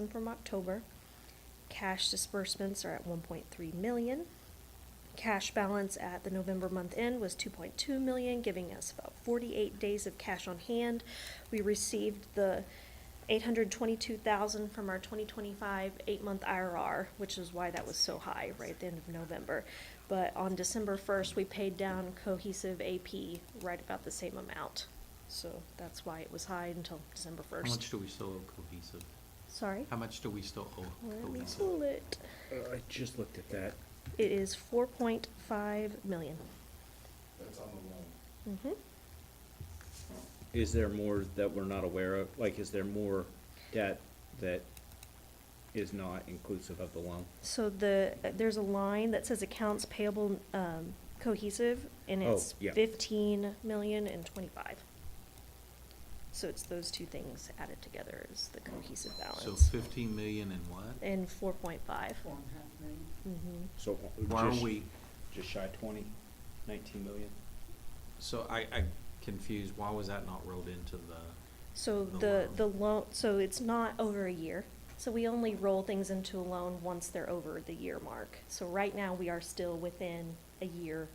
$100,000 from October. Cash disbursements are at $1.3 million. Cash balance at the November month end was $2.2 million, giving us about 48 days of cash on hand. We received the $822,000 from our 2025 8-month IRR, which is why that was so high right at the end of November. But on December 1st, we paid down Cohesive AP right about the same amount. So that's why it was high until December 1st. How much do we still owe Cohesive? Sorry? How much do we still owe Let me Cohesive? pull it. I just looked at that. It is $4.5 million. That's on the loan. Mm-hmm. Is there more that we're not aware of? Like, is there more debt that is not inclusive of the loan? So there's a line that says accounts payable, Cohesive, and Oh, it's yeah. 15 million and 25. So it's those two things added together is the Cohesive balance. So 15 million and what? And 4.5. 4.5 million. Mm-hmm. So Why are just- we, Just shy 19 million? so I confused, why was that not rolled into the? So The the loan, so it's not over a year. So we only roll things into a loan once they're over the year mark. So right now, we are still within a year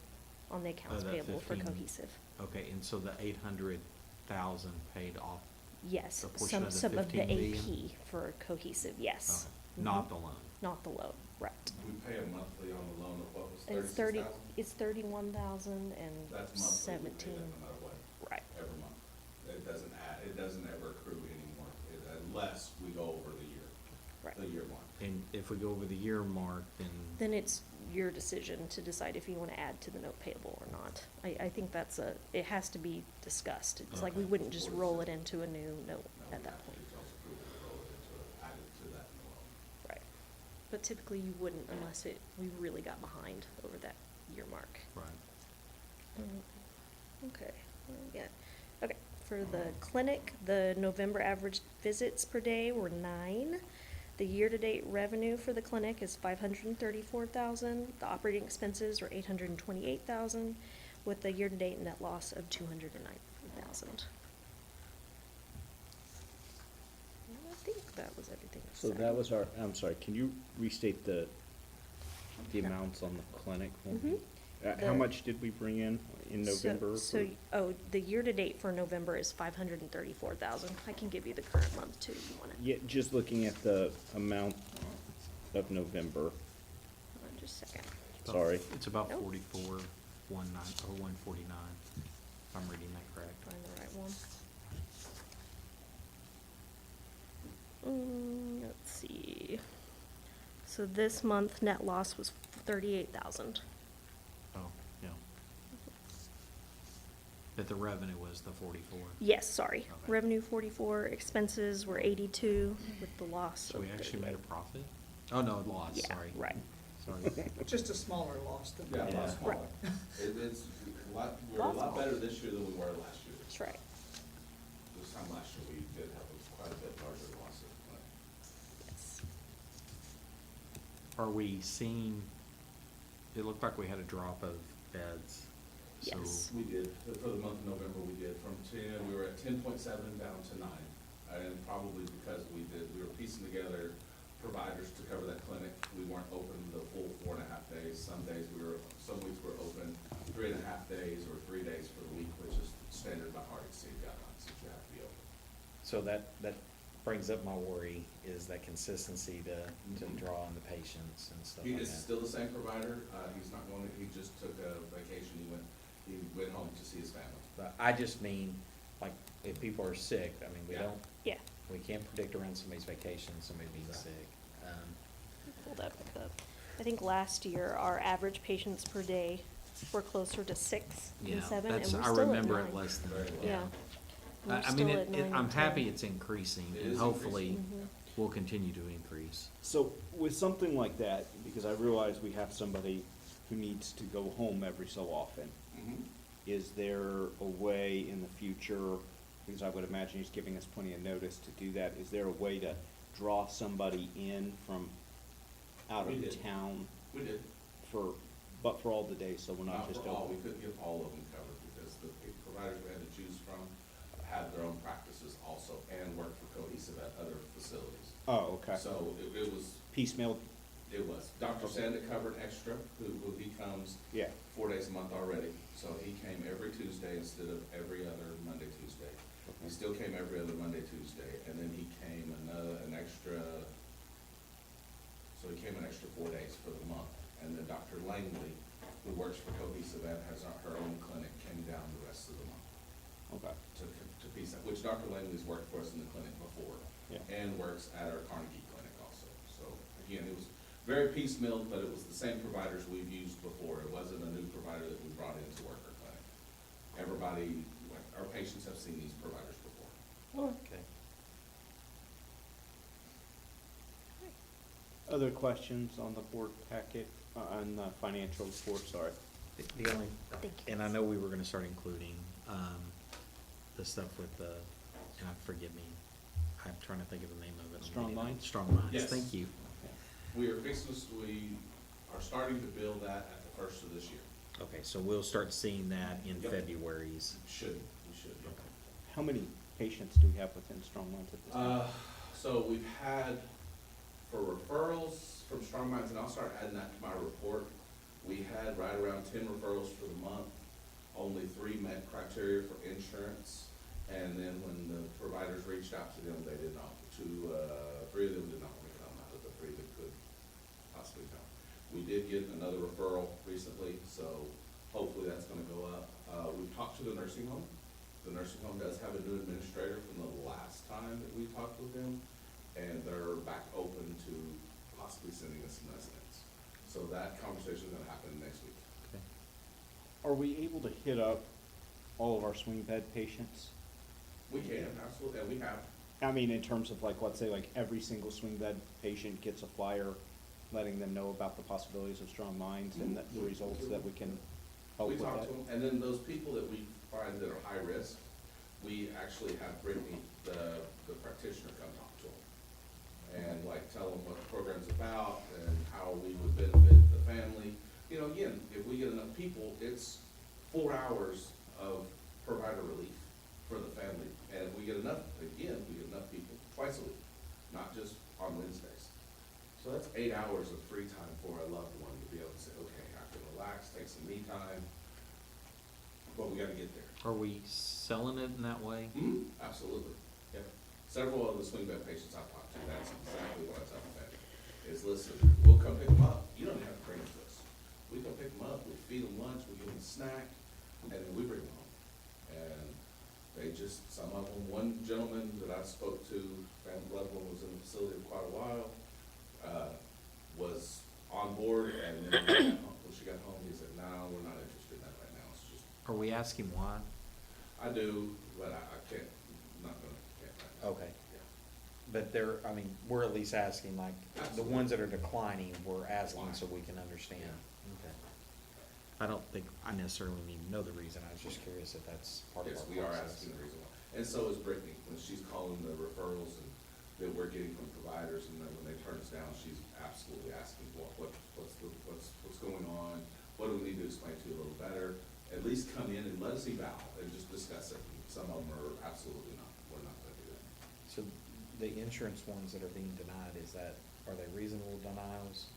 on the accounts that payable for 15. Cohesive. Okay, and so the 800,000 paid off, Yes, A portion some of the of the 15 million? AP for Cohesive, yes. not Mhm. the loan? Not the loan, right. We pay a monthly on the loan of what was And it's 36,000? it's 31,000 and That's monthly, we pay 17. that no matter what, Right. every month. It doesn't add, it doesn't ever accrue anymore, unless we go over the year, Right. the year mark. And if we go over the year mark, Then it's your decision to decide if you want to add to the note payable or not. I think it has to be discussed. It's like we Okay. wouldn't just roll it into a new note No, at we that have to point. use those approval to roll it into, add it to that loan. Right. But typically you wouldn't unless we really got behind over that year mark. right, Okay, yeah, okay, for the clinic, the November average visits per day were 9. The year-to-date revenue for the clinic is 534,000. The operating expenses were 828,000, with the year-to-date net loss of 209,000. I think that was everything. So that was our, I'm sorry, can you restate the amounts on the clinic? for me? Mhm. How The- much did we bring in November? The year-to-date for November is 534,000. I can give you the current month too, if you want it. Yeah, just looking at the amount of November, Hold on just a second. sorry. it's about Nope. 44, 149, if I'm reading that correct. Find the right one. Let's see. So this month net loss was 38,000. Oh, yeah. But the revenue was the 44. Yes, sorry. Okay. Revenue 44, expenses were 82 with the loss So of we actually made a 38. profit? Oh, no, loss, Yeah, sorry. right. Sorry. Just a smaller loss than. Yeah, a Yeah. lot smaller. Right. It's a lot, we're a Lot lot smaller. better this year than we were last year. That's right. This time last year, we did have quite a bit larger losses, but Yes. Are we seeing, it looked like we had a drop of beds. So Yes. we did, for the month of November, we did, from 10, we were at 10.7 down to 9. And probably because we were piecing together providers to cover that clinic. We weren't open the full 4.5 days. Some weeks we were open 3.5 days or 3 days for the week, which is standard by RHC guidelines that you have to be open. So that brings up my worry, is that consistency to draw on the patients and stuff He like is that. still the same provider. He's not going to, he just took a vacation. He went home to see his family. But I just mean, like, if people are sick, I mean, Yeah. Yeah. we can't predict around somebody's vacation, somebody being Exactly. sick. Pull that back up. I think last year, our average patients per day were closer to 6 Yeah, and 7, and we're that's, still I at remember it 9. less than, Very well. Yeah. We're I mean, still at 9 I'm and happy 10. it's increasing, It and is hopefully increasing. will continue to increase. So with something like that, because I realize we have somebody who needs to go home every so often, is there a way in the future, because I would imagine he's giving us plenty of notice to do that, is there a way to draw somebody in from out We of did. town We did. but for all the days, so we're not Not just for all, open? we couldn't get all of them covered because the providers we had to choose from had their own practices also and worked for Cohesive at other facilities. Oh, okay. So it was, Piecemeal, it was. Dr. Okay. Sanda covered extra, who he comes yeah, 4 days a month already. So he came every Tuesday instead of every other Monday, Tuesday. He still came every other Monday, Tuesday, and then he came an extra, so he came an extra 4 days for the month. And then Dr. Langley, who works for Cohesive Ed, has her own clinic, came down the rest of the month okay. to piece that, which Dr. Langley's worked for us in the clinic before. Yeah. And works at our Carnegie Clinic also. So again, it was very piecemeal, but it was the same providers we've used before. It wasn't a new provider that we brought in to work our clinic. Everybody, like, our patients have seen these providers before. Okay. Other questions on the board packet, on the financial report, sorry? The only, Thank you. and I know we were gonna start including, the stuff with the, and forgive me, I'm trying to think of the name of it. Strong Minds? Strong Minds, Yes. thank you. We are we are starting to build that at the first of this year. Okay, so we'll start seeing that in Yep. February's. We should, yeah. How many patients do we have within Strong Minds at this time? So we've had, for referrals from Strong Minds, and I'll start adding that to my report, we had right around 10 referrals for the month. Only 3 met criteria for insurance, and then when the providers reached out to them, they did not. 3 of them did not want to come out of the 3 that could possibly come. We did get another referral recently, so hopefully that's gonna go up. We've talked to the nursing home. The nursing home does have a new administrator from the last time that we talked with them, and they're back open to possibly sending us some residents. So that conversation is gonna happen next week. Okay. Are we able to hit up all of our swing bed patients? We can, absolutely, and we have. I mean, in terms of like, let's say like every single swing bed patient gets a flyer letting them know about the possibilities of Strong Minds and the results that we can help We with talk that. to them, and then those people that we find that are high risk, we actually have Brittany, the practitioner, come talk to them. And like tell them what the program's about and how we would benefit the family. You know, again, if we get enough people, it's 4 hours of provider relief for the family. And if we get enough, again, we get enough people twice a week, not just on Wednesdays. So that's 8 hours of free time for a loved one to be able to say, okay, I can relax, take some me time, but we gotta get there. Are we selling it in that way? Absolutely, yep. Several of the swing bed patients I've talked to, that's exactly what I tell them, is listen, we'll come pick them up, you don't even have to bring them to us. We come pick them up, we feed them lunch, we give them a snack, and then we bring them home. And they just, some of them, one gentleman that I spoke to, family loved one, was in the facility for quite a while, was on board, and then when she got home, he said, no, we're not interested in that right now, it's just, Are we asking why? I do, but I can't, not gonna, can't right now. Okay. Yeah. But they're, I mean, we're at least asking, like, the Absolutely. ones that are declining, we're asking Why? so we can understand. Yeah. Okay. I don't think I necessarily need to know the reason, I was just curious if that's part of our Yes, process. we are asking the reason why. And so is Brittany, when she's calling the referrals and that we're getting from providers, and then when they turn us down, she's absolutely asking, what's going on? What do we need to explain to you a little better? At least come in and let us eval and just discuss it. Some of them are absolutely not, we're not gonna do that. So the insurance ones that are being denied, are they reasonable denials?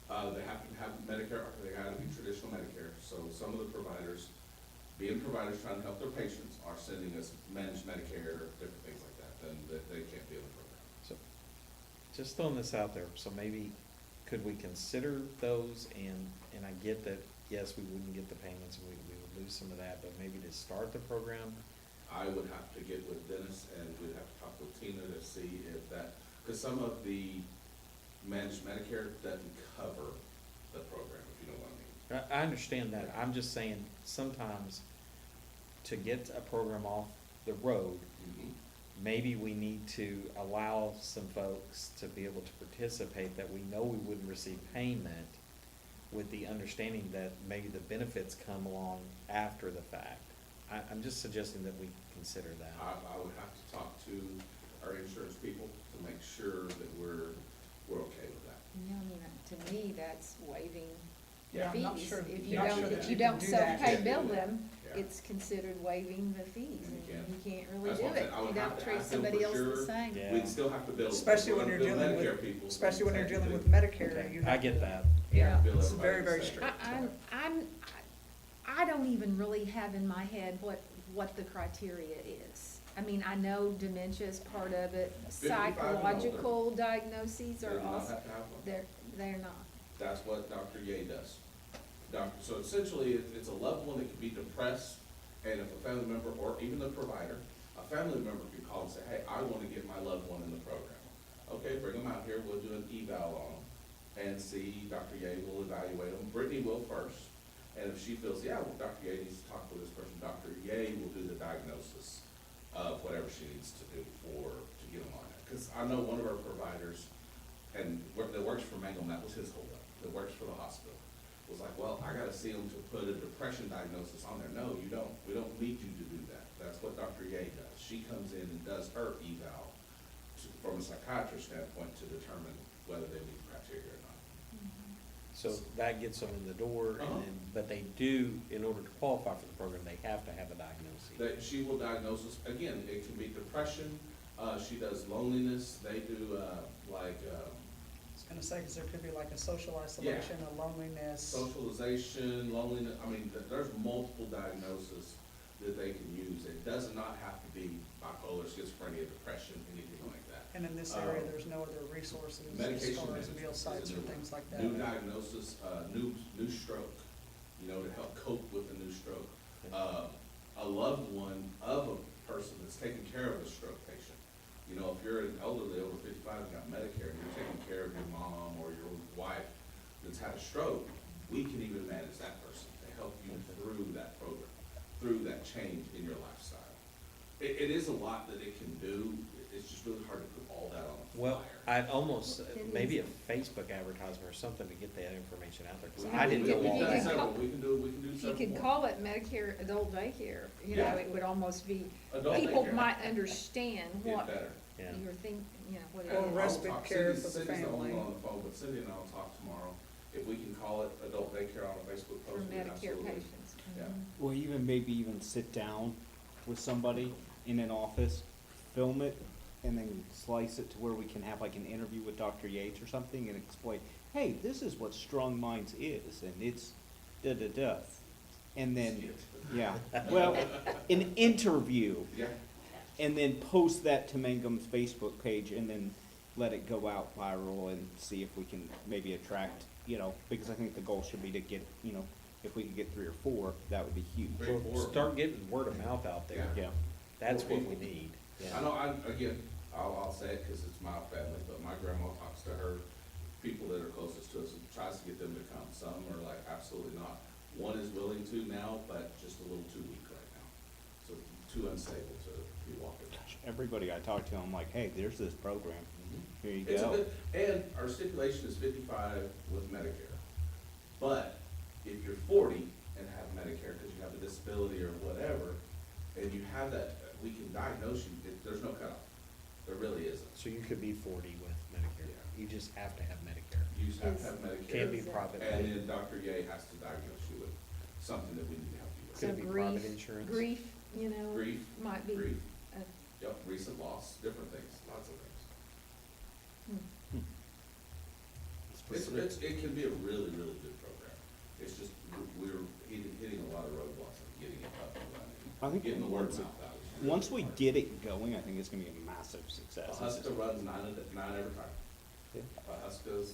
They have to have Medicare, they gotta be traditional Medicare, so some of the providers, being providers trying to help their patients, are sending us managed Medicare, different things like that, then they can't be in the program. So, just throwing this out there, so maybe, could we consider those, and I get that, yes, we wouldn't get the payments, and we would lose some of that, but maybe to start the program? I would have to get with Dennis and we'd have to talk with Tina to see if that, because some of the managed Medicare doesn't cover the program, if you know what I mean. I understand that, I'm just saying, sometimes, to get a program off the road, maybe we need to allow some folks to be able to participate that we know we wouldn't receive payment, with the understanding that maybe the benefits come along after the fact. I'm just suggesting that we consider that. I would have to talk to our insurance people to make sure that we're okay with that. No, I mean, to me, that's waiving the Yeah, I'm not fees. sure- If not you sure don't, that if you you can don't do that. self-pay Yeah. bill them, it's considered waiving the fees, And you and can't. you can't really That's do what I'm saying. it. I would You have don't to treat ask them somebody for else the sure. same. Yeah. We'd still have to bill. Especially if when we're you're gonna bill dealing Medicare with, people, especially when you're dealing with technically, Medicare, you I have get to- that. Yeah, bill it's everybody very, the very same. strict. I don't even really have in my head what the criteria is. I mean, I know dementia is part of it, 55 and older. psychological diagnoses They are do not also, have to have one. they're not. That's what Dr. Ye does. So essentially, it's a loved one that could be depressed, and if a family member, or even the provider, a family member could call and say, hey, I want to get my loved one in the program. Okay, bring them out here, we'll do an eval on them, and see, Dr. Ye will evaluate them. Brittany will first, and if she feels, yeah, well, Dr. Ye needs to talk with this person, Dr. Ye will do the diagnosis of whatever she needs to do to get them on it. Because I know one of our providers, that works for Mangum, that was his holdup, that works for the hospital, was like, well, I gotta see them to put a depression diagnosis on there. No, you don't. We don't need you to do that. That's what Dr. Ye does. She comes in and does her eval from a psychiatrist standpoint to determine whether they meet criteria or not. So that gets them in the door, and Uh-huh. then, but they do, in order to qualify for the program, they have to have a diagnosis. That she will diagnose us, again, it can be depression, she does loneliness, they do, I was gonna say, 'cause there could be like a social isolation, a loneliness. socialization, loneliness, I mean, there's multiple diagnoses that they can use. It does not have to be bipolar, schizophrenia, depression, anything like that. And in this area, there's no other resources as Medication far as management meal is sites a or new one. things like that. New diagnosis, new stroke, to help cope with a new stroke. A loved one of a person that's taking care of a stroke patient. If you're an elderly over 55 and got Medicare, and you're taking care of your mom or your wife that's had a stroke, we can even manage that person to help you through that program, through that change in your lifestyle. It is a lot that it can do. It's just really hard to put all that on a flyer. Well, I'd almost, It maybe a is. Facebook advertisement or something to get that information out there, because We- I didn't we- know we've all done can that. several. call- We can do You several could more. call it Medicare adult daycare, Yeah. it would almost be, Adult people daycare. might understand Get what better. Yeah. you're thinking, what it Or is. respite I'll talk- care Cindy's- for the Cindy's only family. on the phone, but Cindy and I'll talk tomorrow. If we can call it adult daycare on a Facebook For post, we Medicare absolutely. patients. Yeah. Mhm. Or maybe even sit down with somebody in an office, film it, and then slice it to where we can have like an interview with Dr. Yates or something and explain, hey, this is what Strong Minds is, and it's da-da-da. And then, yeah, well, an interview, Yeah, and then post that to Mangum's Facebook page, and then let it go out viral and see if we can maybe attract, because I think the goal should be to get, if we could get 3 or 4, that would be huge. Three or Well, four. start getting word of mouth out there. Yeah. That's More what we people. need. I know, I'll say it because it's my family, but my grandma talks to her people that are closest to us and tries to get them to come. Some are like, absolutely not. One is willing to now, but just a little too weak right now. So too unstable to be walking. Everybody I talk to, I'm like, hey, there's this program. Here you It's a go. good, and our stipulation is 55 with Medicare. But if you're 40 and have Medicare because you have a disability or whatever, and you have that, we can diagnose you, there's no cutoff. There really isn't. So you could be 40 with Medicare. Yeah. You just have to have Medicare. You just have to have Medicare. Can't be Is that- private. And then Dr. Ye has to diagnose you with something that we need to help you with. Could So it be private grief- insurance? Grief, Grief, might be. grief. a- Yep, recent loss, different things, lots of things. hmm. It can be a really, really good program. It's just, we're hitting a lot of roadblocks and getting it up and I running, think getting the word once of it- mouth out. is really Once we hard. get it going, I think it's gonna be a massive success. Huska runs nine every time. Yeah. Huska's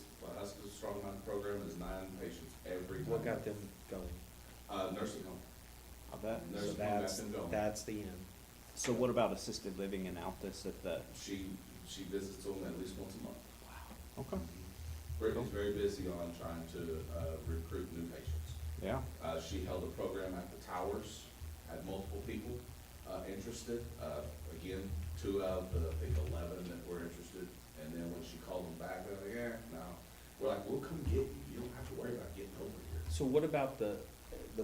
Strong Mind program is 9 patients every time. What got them going? Nursing home. I bet. So Nursing home that's, got them going. that's the end. So what about assisted living in Altus at the, She visits them at least once a month. okay, Brittany's very busy on trying to recruit new patients. yeah. She held a program at the Towers, had multiple people interested. Again, 2 out of the, I think, 11 that were interested. And then when she called them back, they're like, yeah, no. We're like, we'll come get you. You don't have to worry about getting over here. So what about the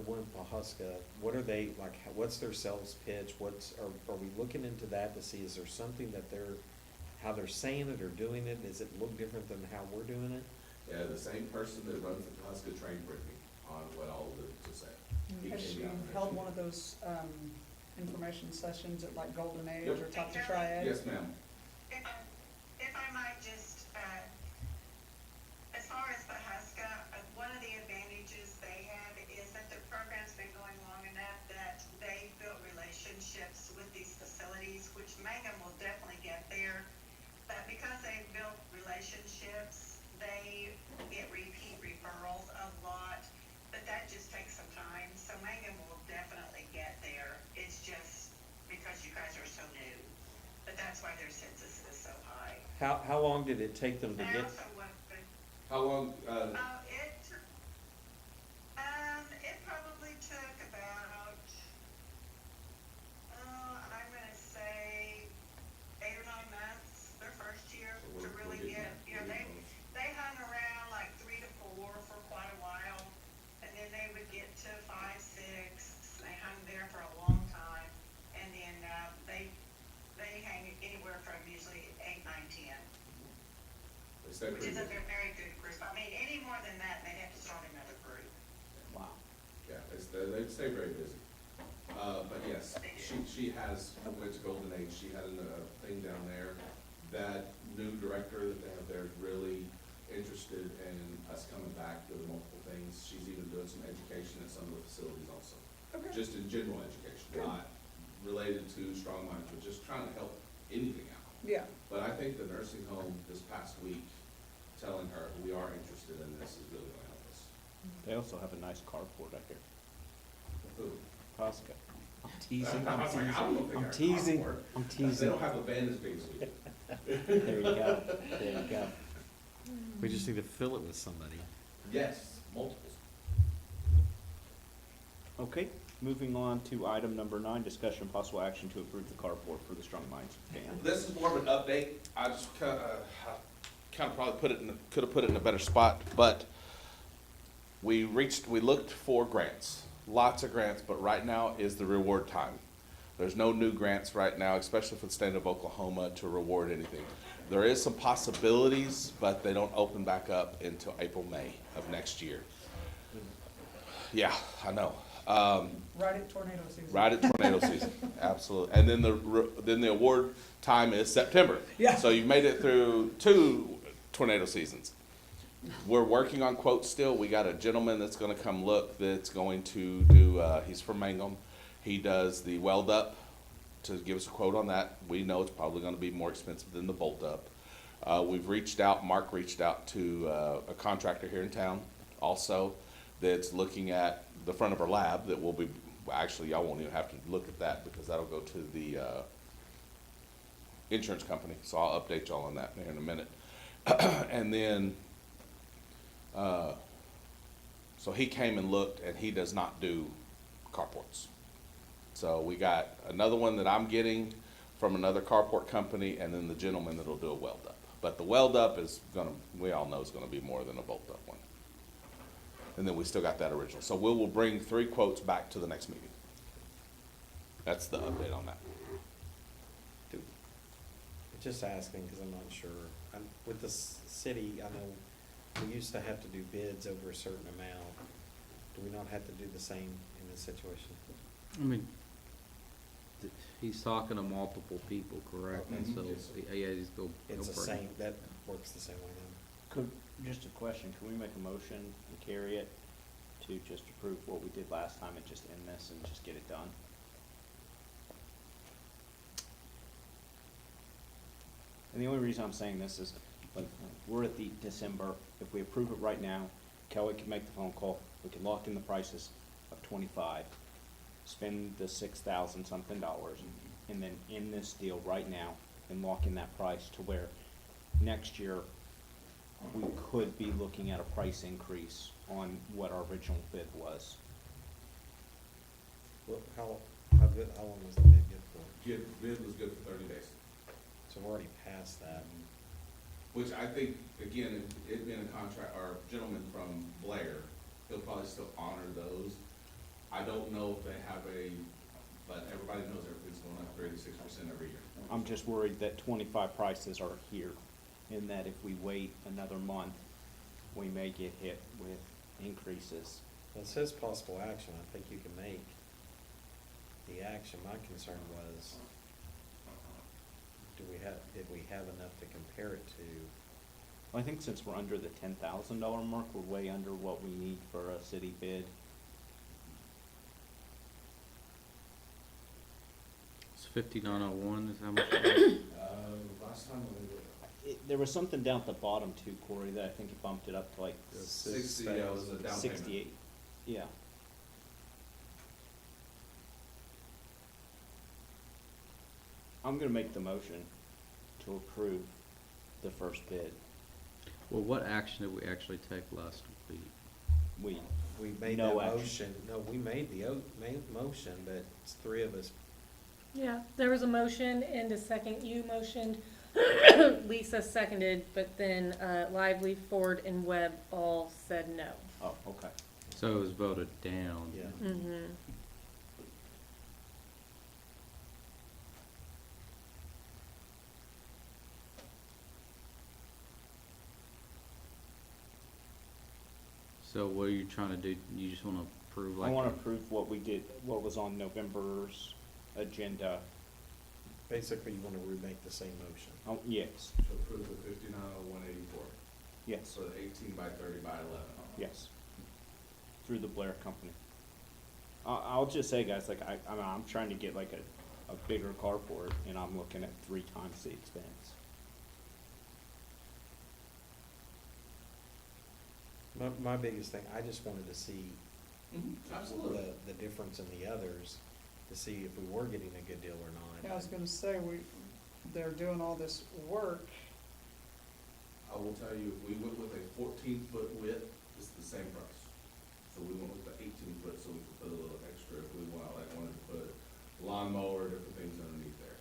one in Pawhuska? What are they, like, what's their sales pitch? Are we looking into that to see, is there something that how they're saying it or doing it? Does it look different than how we're doing it? Yeah, the same person that runs the Huska trained Brittany. on what all to say. He Has came she down and held actually- one of those, information sessions at like Golden Age Yep. or Top to Triad? Yes, ma'am. If I might just, as far as Pahuska, one of the advantages they have is that the program's been going long enough that they built relationships with these facilities, which Mangum will definitely get there. But because they've built relationships, they get repeat referrals a lot, but that just takes some time. So Mangum will definitely get there. It's just because you guys are so new. But that's why their census is so high. How long did it take them to I get? also want, How long, it probably took about, I'm gonna say 8 or 9 months, their first year, So to we're really getting get, there. you know, they hung around like 3 to 4 for quite a while, and then they would get to 5, 6, they hung there for a long time, and then, they hang anywhere from usually 8, 9, 10. they stay Which pretty is a good. very good group. I mean, any more than that, they'd have to start another group. Wow. Yeah, they stay very busy. But yes, she has, went to Golden Age, she had a thing down there. That new director that they have there is really interested in us coming back, doing multiple things. She's even doing some education at some of the facilities also. Okay. Just in general education, not related to Strong Minds, but just trying to help anything out. Yeah, But I think the nursing home this past week, telling her we are interested in this is really gonna help us. They also have a nice carport out here. Who? Pasco. I'm teasing, I I'm was like, I don't know if they teasing, I'm got a teasing, carport. I'm They teasing. don't have a band as big as we do. There you go, there you go. We just need to fill it with somebody. Yes, multiples. Okay, moving on to item number 9, discussion possible action to approve the carport for the Strong Minds band. This is more of an update. I just kind of probably could have put it in a better spot, but we looked for grants, lots of grants, but right now is the reward time. There's no new grants right now, especially for the state of Oklahoma, to reward anything. There is some possibilities, but they don't open back up until April, May of next year. Yeah, I know. right at tornado season. Right at tornado season, absolutely. And then the award time is September. Yeah. So you made it through 2 tornado seasons. We're working on quotes still. We got a gentleman that's gonna come look, that's going to do, he's from Mangum. He does the weld up to give us a quote on that. We know it's probably gonna be more expensive than the bolt up. We've reached out, Mark reached out to, a contractor here in town also that's looking at the front of our lab that will be, actually, y'all won't even have to look at that because that'll go to the, insurance company. So I'll update y'all on that here in a minute. And then, so he came and looked and he does not do carports. So we got another one that I'm getting from another carport company and then the gentleman that'll do a weld up. But the weld up is gonna, we all know is gonna be more than a bolt up one. And then we still got that original. So we will bring 3 quotes back to the next meeting. That's the update on that. Just asking, because I'm not sure. With the city, I know we used to have to do bids over a certain amount. Do we not have to do the same in this situation? I mean, he's talking to multiple people, correct? And so, Yes, sir. yeah, he's go. It's go the for it. same, that works the same way then. Could, just a question, can we make a motion and carry it to just approve what we did last time and just end this and just get it done? And the only reason I'm saying this is, like, we're at the December, if we approve it right now, Kelly can make the phone call, we can lock in the prices of 25, spend the $6,000 something dollars, and then end this deal right now and lock in that price to where next year we could be looking at a price increase on what our original bid was. Well, how long was the bid good for? Bid was good for 30 days. So we're already past that. Which I think, again, it being a contract, or gentleman from Blair, he'll probably still honor those. I don't know if they have but everybody knows everything's going up 36% every year. I'm just worried that 25 prices are here, and that if we wait another month, we may get hit with increases It says possible action, I think you can make the action. My concern was, did we have enough to compare it to? Well, I think since we're under the $10,000 mark, we're way under what we need for a city bid. It's 5901 is how much? Last time we were. There was something down at the bottom too, Corey, that I think it bumped it up to like 60, yeah, was a down payment. 68. Yeah. I'm gonna make the motion to approve the first bid. Well, what action did we actually take last week? We We made no that action. motion, no, we made the main motion, but it's three of us. Yeah, there was a motion and a second. You motioned, Lisa seconded, but then Lively, Ford, and Webb all said no. Oh, okay. So it was voted down. Yeah. Mm-hmm. So what are you trying to do? You just want to approve I like? wanna approve what we did, what was on November's agenda. Basically, you wanna remake the same motion. Oh, yes, To approve the 590184 yes, for the 18 by 30 by 11. yes. Through the Blair Company. I'll just say, guys, like, I'm trying to get like a bigger carport, and I'm looking at 3 times the expense. My biggest thing, I just wanted to see Absolutely. the difference in the others, to see if we were getting a good deal or Yeah, I was not. gonna say, they're doing all this work. I will tell you, if we went with a 14-foot width, it's the same price. So we went with the 18-foot, so we could put a little extra if we wanted to put lawnmower, different things underneath there.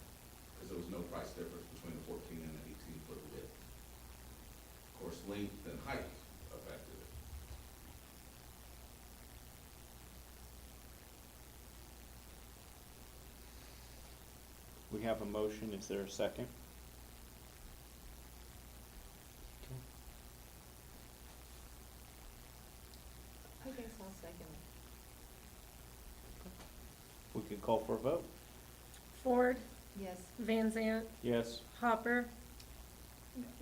Because there was no price difference between the 14 and the 18-foot width. Of course, length and height affected it. We have a motion, is there a second? I guess I'll second. We could call for a vote. Ford, Yes. Van Zant, Yes, Hopper,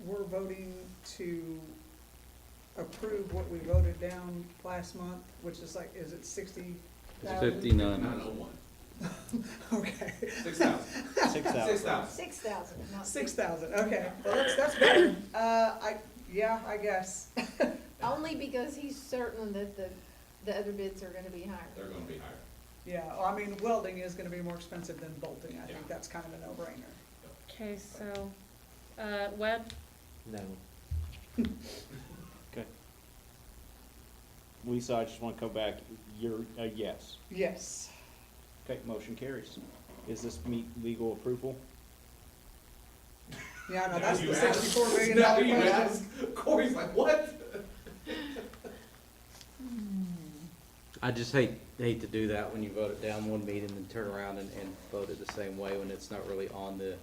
We're voting to approve what we voted down last month, which is like, is it 60,000? It's 59. 901. Okay. 6,000. 6,000. 6,000. 6,000, not 6,000, okay, well, that's better. I guess. Only because he's certain that the other bids are gonna be higher. They're gonna be higher. Yeah, well, I mean, welding is gonna be more expensive than bolting, I think Yeah. that's kind of a no-brainer. okay, so, Webb, No. okay. Lisa, I just want to go back, you're a yes. Yes. Okay, motion carries. Is this meet legal approval? Yeah, no, Now that's you the ask. $64 million Now you question. ask. Corey's like, what? I just hate to do that when you vote it down one meeting and turn around and vote it the same way when it's not really on the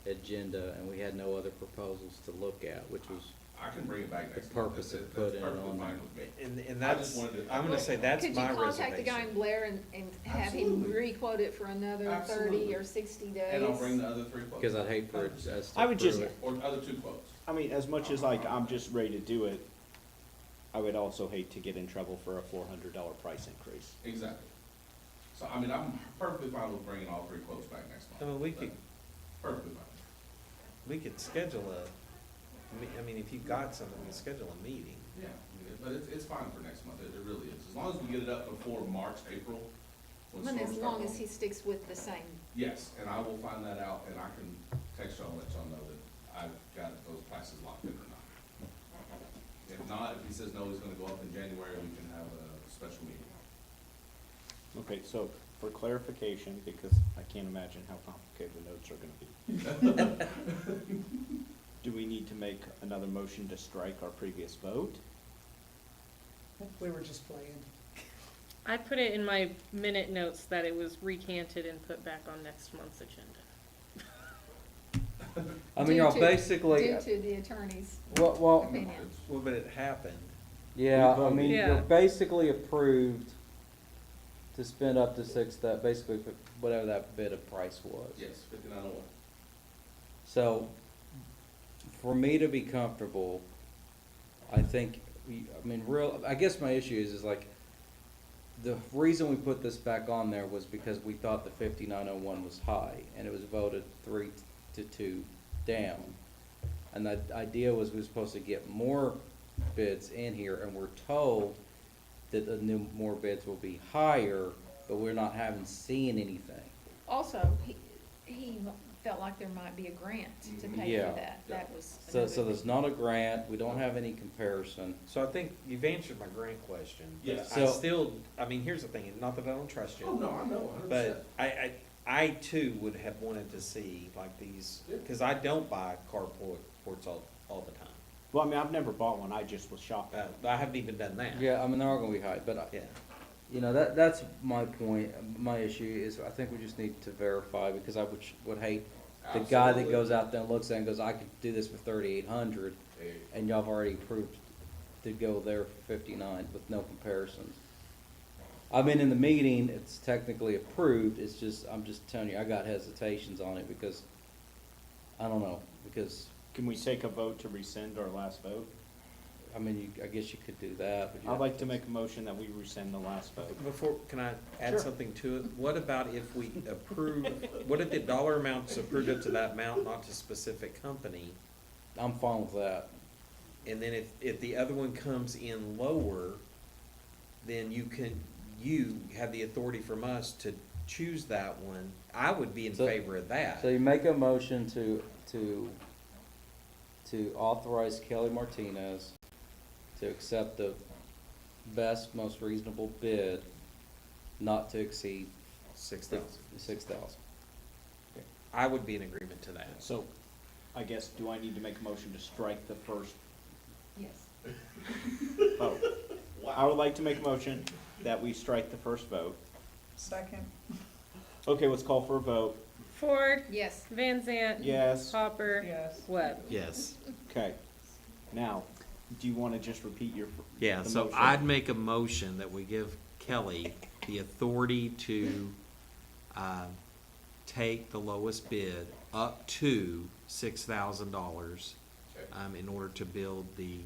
agenda and we had no other proposals to look at, which was, I can bring it back The next month. purpose of That's putting it perfectly on fine there. with me. And I that's, just wanted to- I'm gonna say that's Could you my contact the guy in reservation. Blair and have him Absolutely. re-quote it for another 30 Absolutely. or 60 days? And I'll bring the other 3 quotes. because I'd hate for us to I would just- approve it. Or other 2 quotes. I mean, as much as like, I'm just ready to do it, I would also hate to get in trouble for a $400 price increase. Exactly. So, I mean, I'm perfectly fine with bringing all 3 quotes back next month. I mean, we could, Perfectly fine. we could schedule I mean, if you got something, we could schedule a meeting. Yeah, but it's fine for next month. It really is. As long as we get it up before March, April. when And as storms long start as he rolling. sticks with the same. Yes, and I will find that out and I can text y'all and let y'all know that I've got those prices locked in or not. If not, if he says no, he's gonna go up in January, we can have a special meeting. Okay, so for clarification, because I can't imagine how complicated the notes are gonna be. Do we need to make another motion to strike our previous vote? We were just playing. I put it in my minute notes that it was recanted and put back on next month's agenda. I mean, Due y'all to- basically, Due to the attorney's well, opinion. Well, but it happened. Yeah, I voted. mean, Yeah. you're basically approved to spend up to basically whatever that bid of price was. Yes, 5901. So, for me to be comfortable, I think, I guess my issue is like, the reason we put this back on there was because we thought the 5901 was high, and it was voted 3-2 down. And the idea was we were supposed to get more bids in here, and we're told that the more bids will be higher, but we're not having seen anything. Also, he felt like there might be a grant to pay Yeah. for that. That was. So another there's thing. not a grant, we don't have any comparison. So I think you've answered my grant question. but Yes. I So- still, I mean, here's the thing, not that I don't trust you. Oh, no, I know, 100%. But I too would have wanted to see like these, cause I don't buy carports all the time. Well, I mean, I've never bought one, I just was shocked. I haven't even done that. Yeah, I mean, they're all gonna be high, but Yeah. you know, that's my point. My issue is I think we just need to verify, because I would hate the guy that Absolutely. goes out there and looks at it and goes, I could do this for 3,800, Hey, and y'all have already approved to go there for 59 with no comparisons. I mean, in the meeting, it's technically approved, it's just, I'm just telling you, I got hesitations on it because, I don't know, because, Can we take a vote to rescind our last vote? I mean, I guess you could do that, but you I'd have like to- to make a motion that we rescind the last vote. Before, can I add Sure. something to it? What about if we approve, what if the dollar amount's approved up to that amount, not to specific company? I'm fine with that. And then if the other one comes in lower, then you have the authority from us to choose that one. I would be in So- favor of that. So you make a motion to authorize Kelly Martinez to accept the best, most reasonable bid, not to exceed 6,000. 6,000. I would be in agreement to that. So, I guess, do I need to make a motion to strike the first Yes. vote? I would like to make a motion that we strike the first vote. Second, Okay, let's call for a vote. Ford, Yes. Van Zant. Yes. Hopper. yes. Webb. Yes. Okay. Now, do you want to just repeat your? Yeah, the so motion? I'd make a motion that we give Kelly the authority to, take the lowest bid up to $6,000, Okay. in order to build the,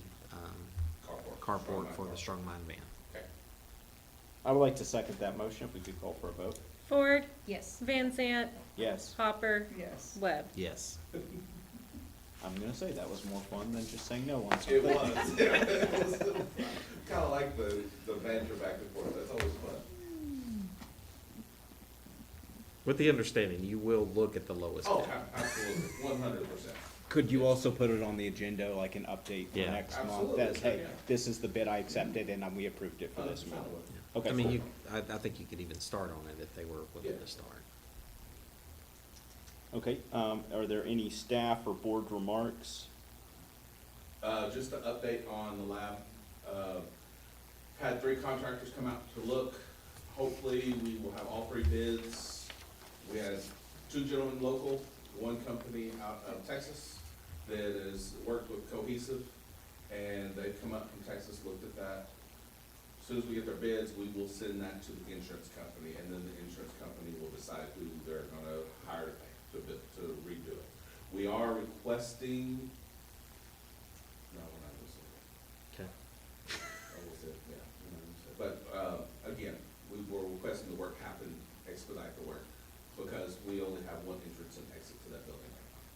carport for the Strong Mind Band. Okay. I would like to second that motion if we could call for a vote. Ford, Yes. Van Zant, Yes. Hopper, Yes. Webb. Yes. I'm gonna say that was more fun than just saying no on It something. was. It was kind of like the banter back and forth, that's always fun. With the understanding, you will look at the lowest Oh, bid. absolutely, 100%. Could you also put it on the agenda, like an update for Yeah. next month? Absolutely, That, hey, yeah. this is the bid I accepted and we approved it for this 100% amount. would. Okay. I mean, I think you could even start on it if they were willing Yeah. to start. Okay, are there any staff or board remarks? Just an update on the lab. Had 3 contractors come out to look. Hopefully, we will have all 3 bids. We had 2 gentlemen local, 1 company out of Texas that has worked with Cohesive, and they've come up from Texas, looked at that. As soon as we get their bids, we will send that to the insurance company, and then the insurance company will decide who they're gonna hire to redo it. We are requesting, no, we're not gonna say that. Okay. Oh, we'll say, yeah, we're not gonna say it. But, again, we were requesting the work happen, expedite the work, because we only have 1 entrance and exit to that building right now.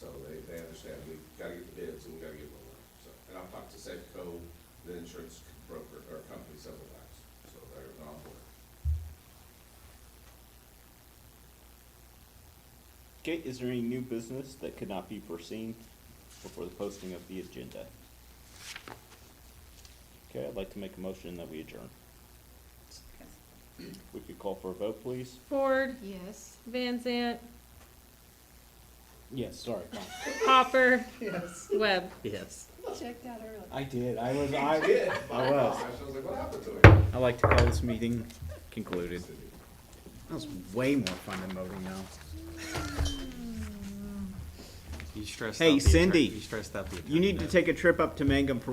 So they understand, we gotta get the bids and we gotta get rolling, so. And I've talked to Safeco, the insurance broker, or company several times, so they're on board. Okay, is there any new business that could not be foreseen before the posting of the agenda? Okay, I'd like to make a motion that we adjourn. We could call for a vote, please? Ford, Yes. Van Zant, Yes, sorry, Mom. Hopper, Yes. Webb. Yes. Checked out early. I did, I was, I did. I was. I was like, what happened to him? I'd like to call this meeting concluded. That was way more fun than voting now. You stressed Hey, out the attorney- Cindy, You stressed out the attorney. You need to though. take a trip up to Mangum for